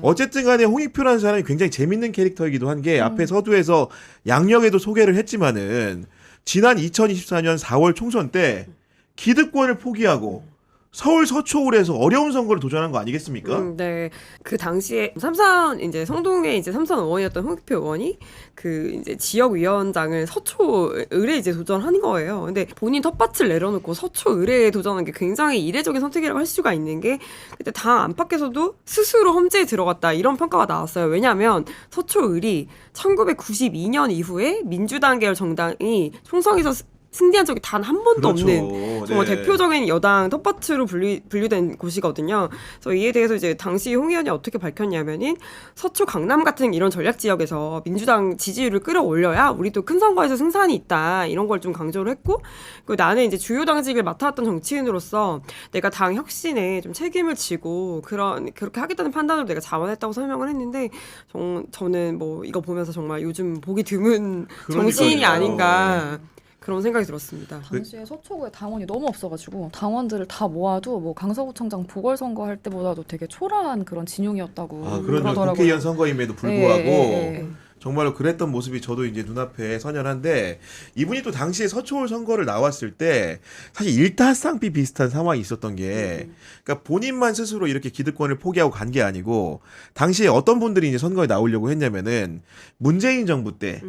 어쨌든 간에 홍익표라는 사람이 굉장히 재밌는 캐릭터이기도 한 게 앞에 서두에서 양력에도 소개를 했지만은 지난 2024년 4월 총선 때 기득권을 포기하고 서울 서초울에서 어려운 선거를 도전한 거 아니겠습니까? 네. 그 당시에 삼선 이제 성동의 이제 삼선 의원이었던 홍익표 의원이 그 이제 지역 위원장을 서초 의뢰에 이제 도전한 거예요. 근데 본인 텃밭을 내려놓고 서초 의뢰에 도전한 게 굉장히 이례적인 선택이라고 할 수가 있는 게 그때 당 안팎에서도 스스로 험지에 들어갔다 이런 평가가 나왔어요. 왜냐하면 서초 의리 1992년 이후에 민주당 계열 정당이 총선에서 승리한 적이 단 한 번도 그렇죠. 없는 정말 네. 대표적인 여당 텃밭으로 분류된 곳이거든요. 그래서 이에 대해서 이제 당시 홍 의원이 어떻게 밝혔냐면은 서초 강남 같은 이런 전략 지역에서 민주당 지지율을 끌어올려야 우리도 큰 선거에서 승산이 있다 이런 걸 좀 강조를 했고 그리고 나는 이제 주요 당직을 맡아왔던 정치인으로서 내가 당 혁신에 좀 책임을 지고 그렇게 하겠다는 판단으로 내가 자원했다고 설명을 했는데 저는 뭐 이거 보면서 정말 요즘 보기 드문 정치인이 그러니까요. 아닌가. 그런 생각이 들었습니다. 당시에 서초구에 당원이 너무 없어가지고 당원들을 다 모아도 뭐 강서구청장 보궐선거 할 때보다도 되게 초라한 그런 진용이었다고 그런 그러더라고요. 국회의원 선거임에도 불구하고 예. 정말로 그랬던 모습이 저도 이제 눈앞에 선연한데 이분이 또 당시에 서초울 선거를 나왔을 때 사실 일타쌍피 비슷한 상황이 있었던 게 그러니까 본인만 스스로 이렇게 기득권을 포기하고 간 게 아니고 당시에 어떤 분들이 이제 선거에 나오려고 했냐면은 문재인 정부 때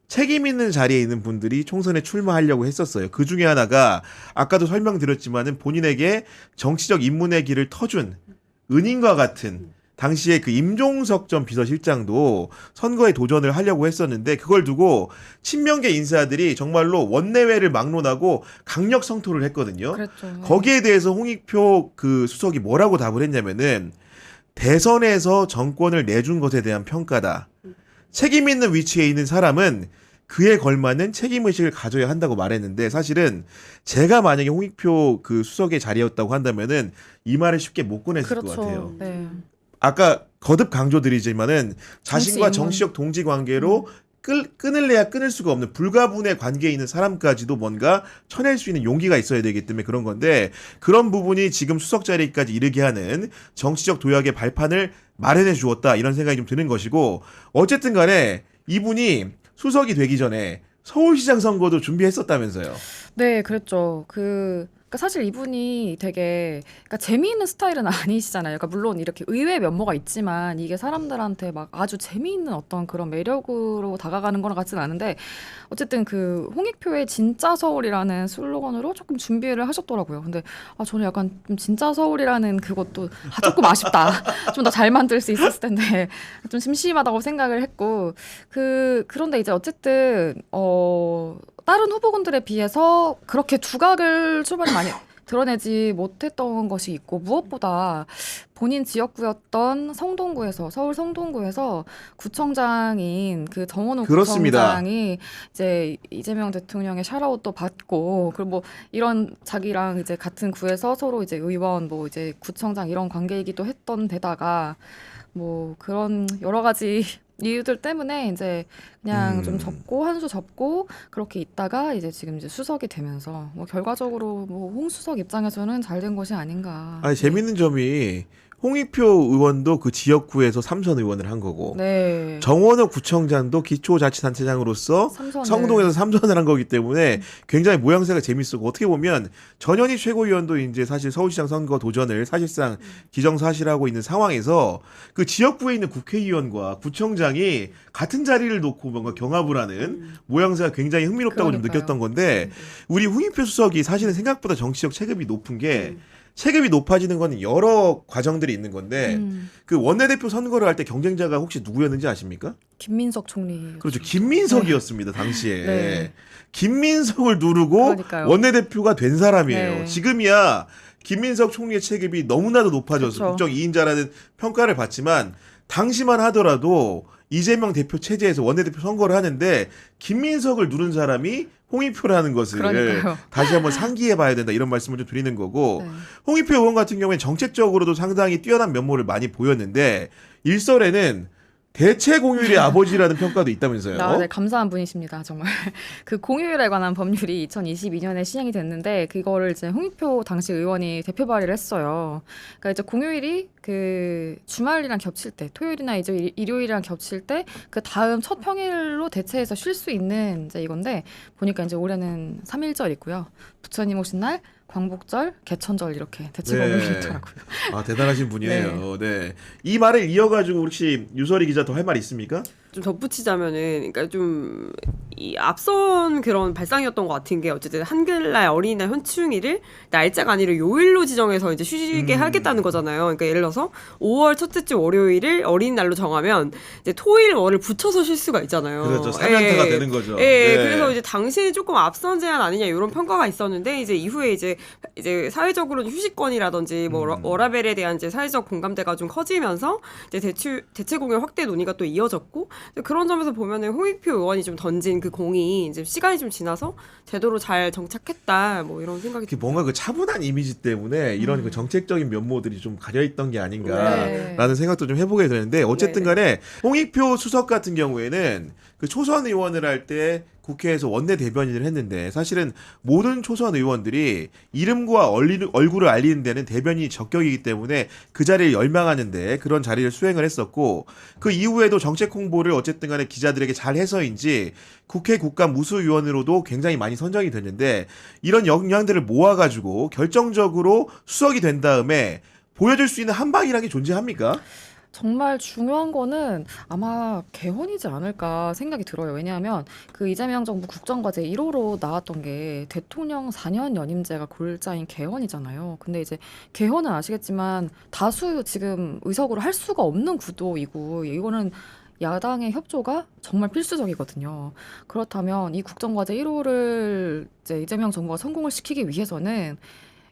책임 있는 자리에 있는 분들이 총선에 출마하려고 했었어요. 그 중에 하나가 아까도 설명드렸지만은 본인에게 정치적 입문의 길을 터준 은인과 같은 당시에 그 임종석 전 비서실장도 선거에 도전을 하려고 했었는데 그걸 두고 친명계 인사들이 정말로 원내외를 막론하고 강력 성토를 했거든요. 그랬죠. 거기에 대해서 홍익표 그 수석이 뭐라고 답을 했냐면은 대선에서 정권을 내준 것에 대한 평가다. 책임 있는 위치에 있는 사람은 그에 걸맞는 책임의식을 가져야 한다고 말했는데 사실은 제가 만약에 홍익표 그 수석의 자리였다고 한다면은 이 말을 쉽게 못 꺼냈을 것 같아요. 네. 아까 거듭 강조드리지만은 자신과 정치 정치적 동지 관계로 끊을래야 끊을 수가 없는 불가분의 관계에 있는 사람까지도 뭔가 쳐낼 수 있는 용기가 있어야 되기 때문에 그런 건데 그런 부분이 지금 수석 자리까지 이르게 하는 정치적 도약의 발판을 마련해 주었다 이런 생각이 좀 드는 것이고 어쨌든 간에 이분이 수석이 되기 전에 서울시장 선거도 준비했었다면서요. 네, 그랬죠. 그러니까 사실 이분이 되게 그러니까 재미있는 스타일은 아니시잖아요. 그러니까 물론 이렇게 의외의 면모가 있지만 이게 사람들한테 막 아주 재미있는 어떤 그런 매력으로 다가가는 거랑 같지는 않은데 어쨌든 그 홍익표의 진짜 서울이라는 슬로건으로 조금 준비를 하셨더라고요. 근데 저는 약간 좀 진짜 서울이라는 그것도 조금 아쉽다. 좀 더 잘 만들 수 있었을 텐데 좀 심심하다고 생각을 했고 그런데 이제 어쨌든 다른 후보군들에 비해서 그렇게 두각을 초반에 많이 드러내지 못했던 것이 있고 무엇보다 본인 지역구였던 서울 성동구에서 구청장인 그 정원호 그렇습니다. 구청장이 이제 이재명 대통령의 샤라웃도 받고 그리고 뭐 이런 자기랑 이제 같은 구에서 서로 이제 의원 뭐 이제 구청장 이런 관계이기도 했던 데다가 뭐 그런 여러 가지 이유들 때문에 이제 그냥 좀 접고 한 수 접고 그렇게 있다가 이제 지금 이제 수석이 되면서 뭐 결과적으로 뭐 홍 수석 입장에서는 잘 된 것이 아닌가. 아니 재밌는 점이 홍익표 의원도 그 지역구에서 3선 의원을 한 거고 네. 정원호 구청장도 기초자치단체장으로서 삼선을. 성동에서 3선을 한 거기 때문에 굉장히 모양새가 재밌었고 어떻게 보면 전현희 최고위원도 이제 사실 서울시장 선거 도전을 사실상 기정사실하고 있는 상황에서 그 지역구에 있는 국회의원과 구청장이 같은 자리를 놓고 뭔가 경합을 하는 모양새가 굉장히 흥미롭다고 좀 그러니까요. 느꼈던 건데 우리 홍익표 수석이 사실은 생각보다 정치적 체급이 높은 게 체급이 높아지는 건 여러 과정들이 있는 건데 그 원내대표 선거를 할 때 경쟁자가 혹시 누구였는지 아십니까? 김민석 총리. 그렇죠. 김민석이었습니다. 당시에. 네. 김민석을 누르고 그러니까요. 원내대표가 된 사람이에요. 네. 지금이야 김민석 총리의 체급이 너무나도 높아져서 그렇죠. 국정 2인자라는 평가를 받지만 당시만 하더라도 이재명 대표 체제에서 원내대표 선거를 하는데 김민석을 누른 사람이 홍익표라는 것을 그러니까요. 다시 한번 상기해 봐야 된다 이런 말씀을 좀 드리는 거고 네. 홍익표 의원 같은 경우에는 정책적으로도 상당히 뛰어난 면모를 많이 보였는데 일설에는 대체 공휴일의 아버지라는 평가도 있다면서요. 네, 감사한 분이십니다. 정말. 그 공휴일에 관한 법률이 2022년에 시행이 됐는데 그거를 이제 홍익표 당시 의원이 대표 발의를 했어요. 그러니까 이제 공휴일이 그 주말이랑 겹칠 때, 토요일이나 이제 일요일이랑 겹칠 때 그 다음 첫 평일로 대체해서 쉴 수 있는 이제 이건데 보니까 이제 올해는 3일절 있고요. 부처님 오신 날, 광복절, 개천절 이렇게 대체 네. 공휴일이 있더라고요. 아, 대단하신 분이네요. 네. 이 말을 이어가지고 혹시 유설이 기자 더 할 말 있습니까? 좀 덧붙이자면은, 그러니까 좀 이 앞선 그런 발상이었던 것 같은 게 어쨌든 한글날 어린이날 현충일을 날짜가 아니라 요일로 지정해서 이제 쉬게 하겠다는 거잖아요. 그러니까 예를 들어서 5월 첫째 주 월요일을 어린이날로 정하면 이제 토일 월을 붙여서 쉴 수가 있잖아요. 그렇죠. 3연타가 되는 거죠. 네. 그래서 이제 당시에는 조금 앞선 제한 아니냐 이런 평가가 있었는데 이제 이후에 이제 사회적으로는 휴식권이라든지 뭐 워라벨에 대한 이제 사회적 공감대가 좀 커지면서 이제 대체 공휴일 확대 논의가 또 이어졌고 그런 점에서 보면은 홍익표 의원이 좀 던진 그 공이 이제 시간이 좀 지나서 제대로 잘 정착했다 뭐 이런 생각이 특히 뭔가 그 차분한 이미지 때문에 이런 그 정책적인 면모들이 좀 가려있던 게 아닌가라는 생각도 좀 해보게 되는데 어쨌든 간에 홍익표 수석 같은 경우에는 그 초선 의원을 할 때 국회에서 원내 대변인을 했는데 사실은 모든 초선 의원들이 이름과 얼굴을 알리는 데는 대변인이 적격이기 때문에 그 자리를 열망하는데 그런 자리를 수행을 했었고 그 이후에도 정책 홍보를 어쨌든 간에 기자들에게 잘 해서인지 국회 국감 무수위원으로도 굉장히 많이 선정이 됐는데 이런 역량들을 모아가지고 결정적으로 수석이 된 다음에 보여줄 수 있는 한방이라는 게 존재합니까? 정말 중요한 거는 아마 개헌이지 않을까 생각이 들어요. 왜냐하면 그 이재명 정부 국정과제 1호로 나왔던 게 대통령 4년 연임제가 골자인 개헌이잖아요. 근데 이제 개헌은 아시겠지만 다수 지금 의석으로 할 수가 없는 구도이고 이거는 야당의 협조가 정말 필수적이거든요. 그렇다면 이 국정과제 1호를 이제 이재명 정부가 성공을 시키기 위해서는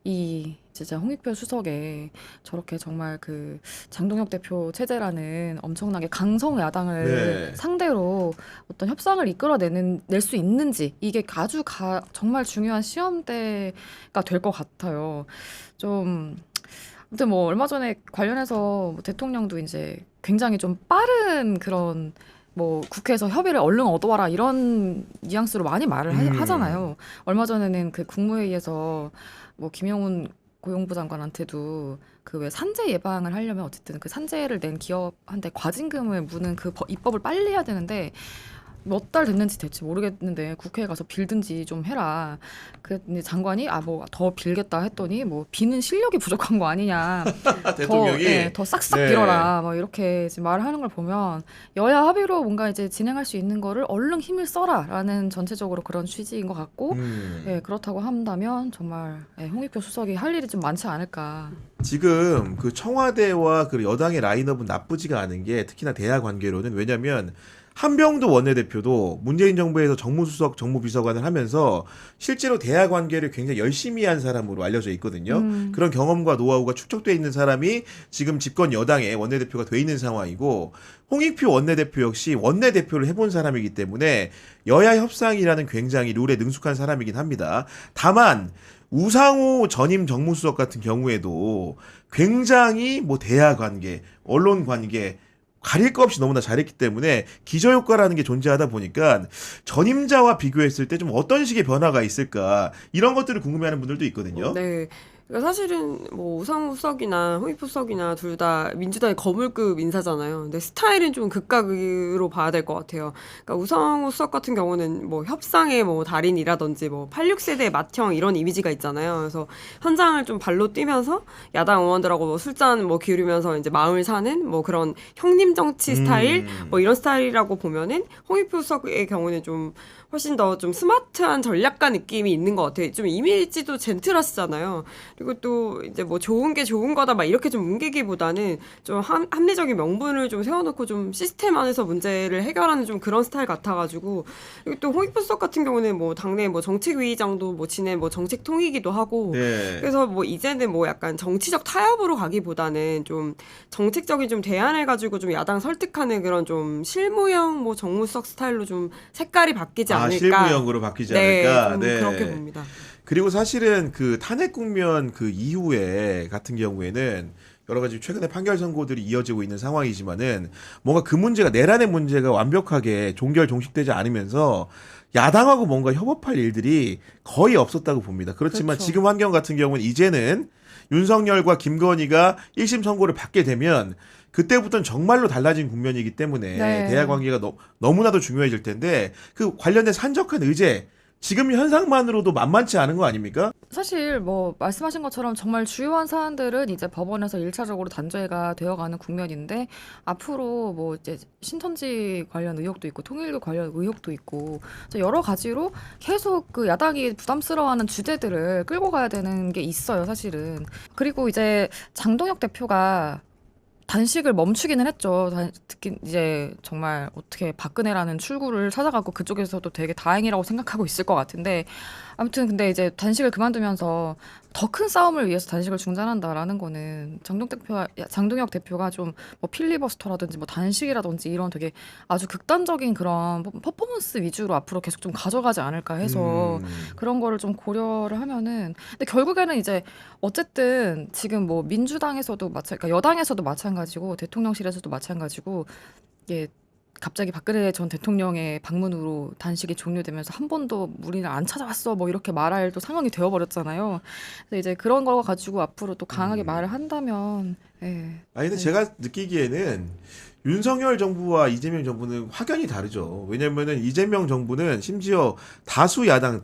이 진짜 홍익표 수석에 저렇게 정말 그 장동혁 대표 체제라는 엄청나게 강성 야당을 상대로 어떤 협상을 낼 수 있는지 이게 아주 정말 중요한 시험대가 될 것 같아요. 좀 아무튼 뭐 얼마 전에 관련해서 뭐 대통령도 이제 굉장히 좀 빠른 그런 뭐 국회에서 협의를 얼른 얻어와라 이런 뉘앙스로 많이 말을 하잖아요. 얼마 전에는 그 국무회의에서 뭐 김영훈 고용부 장관한테도 그 왜 산재 예방을 하려면 어쨌든 그 산재를 낸 기업한테 과징금을 무는 그 입법을 빨리 해야 되는데 몇 달 됐는지 될지 모르겠는데 국회에 가서 빌든지 좀 해라. 그 장관이 뭐 더 빌겠다 했더니 뭐 비는 실력이 부족한 거 아니냐. 대통령이 더 싹싹 빌어라. 뭐 이렇게 지금 말을 하는 걸 보면 여야 합의로 뭔가 이제 진행할 수 있는 거를 얼른 힘을 써라라는 전체적으로 그런 취지인 것 같고 그렇다고 한다면 정말 홍익표 수석이 할 일이 좀 많지 않을까. 지금 그 청와대와 그 여당의 라인업은 나쁘지가 않은 게 특히나 대야 관계로는 왜냐면 한병도 원내대표도 문재인 정부에서 정무수석, 정무비서관을 하면서 실제로 대야 관계를 굉장히 열심히 한 사람으로 알려져 있거든요. 그런 경험과 노하우가 축적돼 있는 사람이 지금 집권 여당의 원내대표가 돼 있는 상황이고 홍익표 원내대표 역시 원내대표를 해본 사람이기 때문에 여야 협상이라는 굉장히 룰에 능숙한 사람이긴 합니다. 다만 우상호 전임 정무수석 같은 경우에도 굉장히 뭐 대야 관계, 언론 관계 가릴 거 없이 너무나 잘했기 때문에 기저효과라는 게 존재하다 보니까 전임자와 비교했을 때 좀 어떤 식의 변화가 있을까 이런 것들을 궁금해하는 분들도 있거든요. 네. 그러니까 사실은 뭐 우상호 수석이나 홍익표 수석이나 둘 다 민주당의 거물급 인사잖아요. 근데 스타일은 좀 극각으로 봐야 될 것 같아요. 그러니까 우상호 수석 같은 경우는 뭐 협상의 뭐 달인이라든지 뭐 86세대 맏형 이런 이미지가 있잖아요. 그래서 현장을 좀 발로 뛰면서 야당 의원들하고 뭐 술잔 뭐 기울이면서 이제 마음을 사는 뭐 그런 형님 정치 스타일 뭐 이런 스타일이라고 보면은 홍익표 수석의 경우는 좀 훨씬 더 좀 스마트한 전략가 느낌이 있는 것 같아요. 좀 이미지도 젠틀하시잖아요. 그리고 또 이제 뭐 좋은 게 좋은 거다 막 이렇게 좀 뭉개기보다는 좀 합리적인 명분을 좀 세워놓고 좀 시스템 안에서 문제를 해결하는 좀 그런 스타일 같아가지고 그리고 또 홍익표 수석 같은 경우는 뭐 당내 뭐 정책위의장도 뭐 지낸 뭐 정책통이기도 하고 그래서 뭐 이제는 뭐 약간 정치적 타협으로 가기보다는 좀 정책적인 좀 대안을 가지고 좀 야당 설득하는 그런 좀 실무형 뭐 정무수석 스타일로 좀 색깔이 바뀌지 않을까. 실무형으로 바뀌지 않을까. 좀 그렇게 봅니다. 그리고 사실은 그 탄핵 국면 그 이후에 같은 경우에는 여러 가지 최근에 판결 선고들이 이어지고 있는 상황이지만은 뭔가 그 문제가 내란의 문제가 완벽하게 종결종식되지 않으면서 야당하고 뭔가 협업할 일들이 거의 없었다고 봅니다. 그렇지만 그렇죠. 지금 환경 같은 경우는 이제는 윤석열과 김건희가 1심 선고를 받게 되면 그때부터는 정말로 달라진 국면이기 때문에 네. 대화 관계가 너무나도 중요해질 텐데 그 관련된 산적한 의제 지금 현상만으로도 만만치 않은 거 아닙니까? 사실 뭐 말씀하신 것처럼 정말 주요한 사안들은 이제 법원에서 1차적으로 단죄가 되어가는 국면인데 앞으로 뭐 이제 신천지 관련 의혹도 있고 통일교 관련 의혹도 있고 여러 가지로 계속 그 야당이 부담스러워하는 주제들을 끌고 가야 되는 게 있어요, 사실은. 그리고 이제 장동혁 대표가 단식을 멈추기는 했죠. 특히 이제 정말 어떻게 박근혜라는 출구를 찾아가고 그쪽에서도 되게 다행이라고 생각하고 있을 것 같은데 아무튼 근데 이제 단식을 그만두면서 더 큰 싸움을 위해서 단식을 중단한다라는 거는 장동혁 대표가 좀 뭐 필리버스터라든지 뭐 단식이라든지 이런 되게 아주 극단적인 그런 퍼포먼스 위주로 앞으로 계속 좀 가져가지 않을까 해서 그런 거를 좀 고려를 하면은 근데 결국에는 이제 어쨌든 지금 뭐 민주당에서도 그러니까 여당에서도 마찬가지고 대통령실에서도 마찬가지고 이게 갑자기 박근혜 전 대통령의 방문으로 단식이 종료되면서 한 번도 우리는 안 찾아왔어 뭐 이렇게 말할 또 상황이 되어버렸잖아요. 근데 이제 그런 거 가지고 앞으로 또 강하게 말을 한다면 아니 근데 제가 느끼기에는 윤석열 정부와 이재명 정부는 확연히 다르죠. 왜냐면은 이재명 정부는 심지어 다수 야당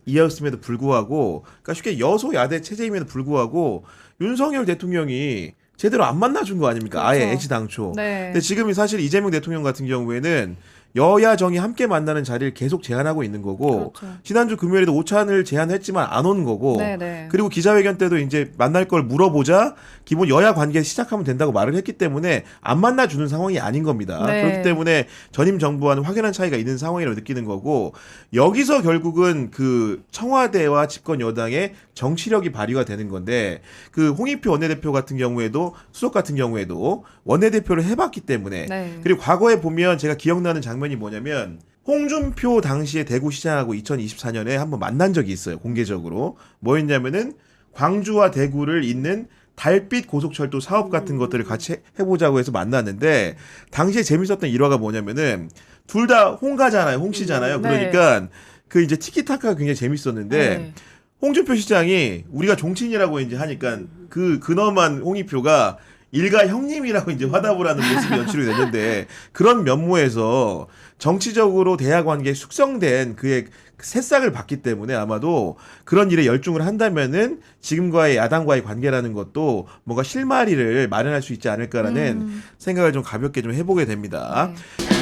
이었음에도 불구하고 그러니까 쉽게 여소야대 체제임에도 불구하고 윤석열 대통령이 제대로 안 만나준 거 아닙니까? 그렇죠. 아예 애지당초. 네. 근데 지금이 사실 이재명 대통령 같은 경우에는 여야 정이 함께 만나는 자리를 계속 제안하고 있는 거고 그렇죠. 지난주 금요일에도 오찬을 제안했지만 안 온 거고 네네. 그리고 기자회견 때도 이제 만날 걸 물어보자 기본 여야 관계 시작하면 된다고 말을 했기 때문에 안 만나주는 상황이 아닌 겁니다. 네. 그렇기 때문에 전임 정부와는 확연한 차이가 있는 상황이라고 느끼는 거고 여기서 결국은 그 청와대와 집권 여당의 정치력이 발휘가 되는 건데 그 홍익표 원내대표 같은 경우에도 수석 같은 경우에도 원내대표를 해봤기 때문에 네. 그리고 과거에 보면 제가 기억나는 장면이 뭐냐면 홍준표 당시에 대구시장하고 2024년에 한번 만난 적이 있어요. 공개적으로. 뭐였냐면은 광주와 대구를 잇는 달빛 고속철도 사업 같은 것들을 같이 해보자고 해서 만났는데 당시에 재밌었던 일화가 뭐냐면은 둘 다 홍가잖아요. 홍씨잖아요. 네. 그러니까 그 이제 티키타카가 굉장히 재밌었는데 네. 홍준표 시장이 우리가 종친이라고 이제 하니까 그 근엄한 홍익표가 일가 형님이라고 이제 화답을 하는 모습이 연출이 됐는데 그런 면모에서 정치적으로 대화 관계에 숙성된 그의 새싹을 봤기 때문에 아마도 그런 일에 열중을 한다면은 지금과의 야당과의 관계라는 것도 뭔가 실마리를 마련할 수 있지 않을까라는 생각을 좀 가볍게 좀 해보게 됩니다. 네.